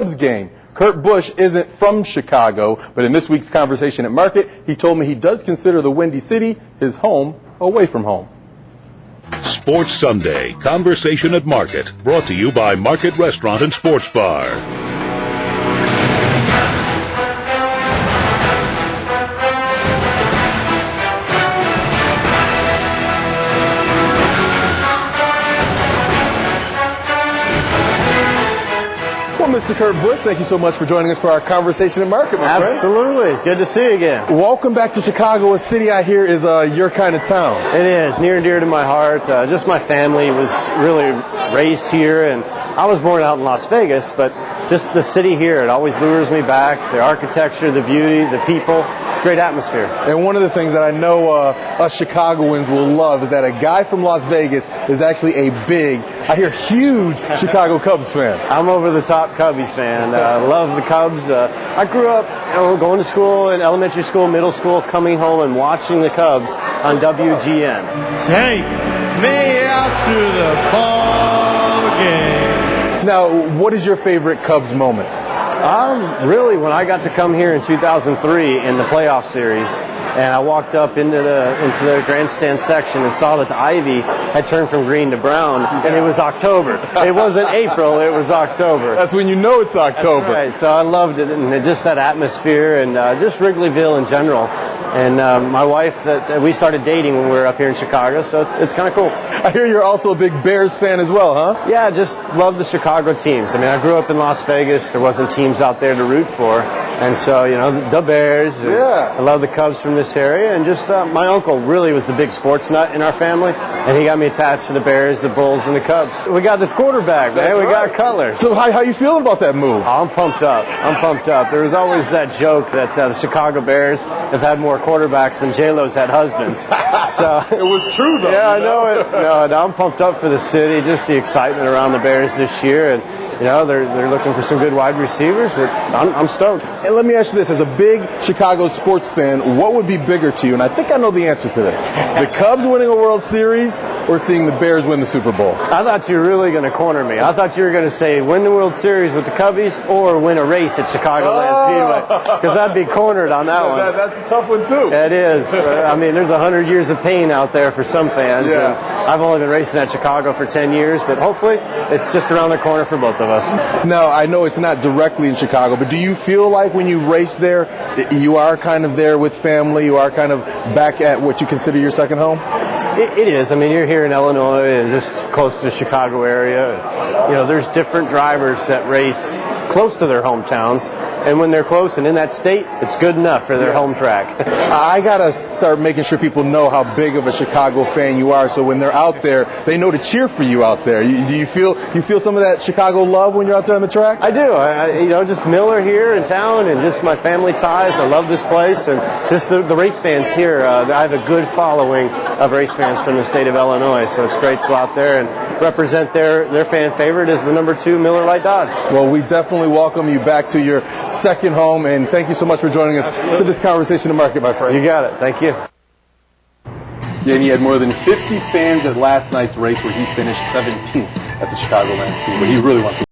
Game. Kurt Busch isn't from Chicago, but in this week's conversation at Market, he told me he does consider the Windy City his home away from home. Sports Sunday, Conversation at Market, brought to you by Market Restaurant and Sports Bar. Well, Mr. Kurt Busch, thank you so much for joining us for our Conversation at Market, my friend. Absolutely. It's good to see you again. Welcome back to Chicago, a city I hear is your kind of town. It is near and dear to my heart. Just my family was really raised here, and I was born out in Las Vegas, but just the city here, it always lures me back. The architecture, the beauty, the people. It's a great atmosphere. And one of the things that I know us Chicagoans will love is that a guy from Las Vegas is actually a big, I hear huge Chicago Cubs fan. I'm over the top Cubbies fan. Love the Cubs. I grew up going to school, in elementary school, middle school, coming home and watching the Cubs on WGN. Take me out to the ball game. Now, what is your favorite Cubs moment? Really, when I got to come here in 2003 in the playoff series, and I walked up into the grandstand section and saw that the ivy had turned from green to brown, and it was October. It wasn't April, it was October. That's when you know it's October. That's right, so I loved it, and just that atmosphere, and just Wrigleyville in general. And my wife, we started dating when we were up here in Chicago, so it's kind of cool. I hear you're also a big Bears fan as well, huh? Yeah, just love the Chicago teams. I mean, I grew up in Las Vegas. There wasn't teams out there to root for. And so, the Bears. Yeah. I love the Cubs from this area. And just my uncle really was the big sports nut in our family. And he got me attached to the Bears, the Bulls, and the Cubs. We got this quarterback, man. We got Cutler. So how you feeling about that move? I'm pumped up. There was always that joke that the Chicago Bears have had more quarterbacks than J-Lo's had husbands. So it was true, though. Yeah, I know it. No, I'm pumped up for the city, just the excitement around the Bears this year. And they're looking for some good wide receivers, but I'm stoked. And let me ask you this, as a big Chicago sports fan, what would be bigger to you? And I think I know the answer to this. The Cubs winning a World Series or seeing the Bears win the Super Bowl? I thought you were really going to corner me. I thought you were going to say win the World Series with the Cubbies or win a race at Chicagoland Speedway, because I'd be cornered on that one. That's a tough one, too. It is. I mean, there's 100 years of pain out there for some fans. Yeah. And I've only been racing at Chicago for 10 years, but hopefully it's just around the corner for both of us. Now, I know it's not directly in Chicago, but do you feel like when you race there, you are kind of there with family, you are kind of back at what you consider your second home? It is. I mean, you're here in Illinois and just close to the Chicago area. There's different drivers that race close to their hometowns. And when they're close and in that state, it's good enough for their home track. I got to start making sure people know how big of a Chicago fan you are, so when they're out there, they know to cheer for you out there. Do you feel some of that Chicago love when you're out there on the track? I do. Just Miller here in town and just my family ties. I love this place. And just the race fans here. I have a good following of race fans from the state of Illinois, so it's great to go out there and represent their fan favorite is the number 2 Miller Lite Dodge. Well, we definitely welcome you back to your second home, and thank you so much for joining us for this Conversation to Market, my friend. You got it. Thank you. Yeah, and he had more than 50 fans at last night's race where he finished 17th at the Chicagoland Speedway. He really wants to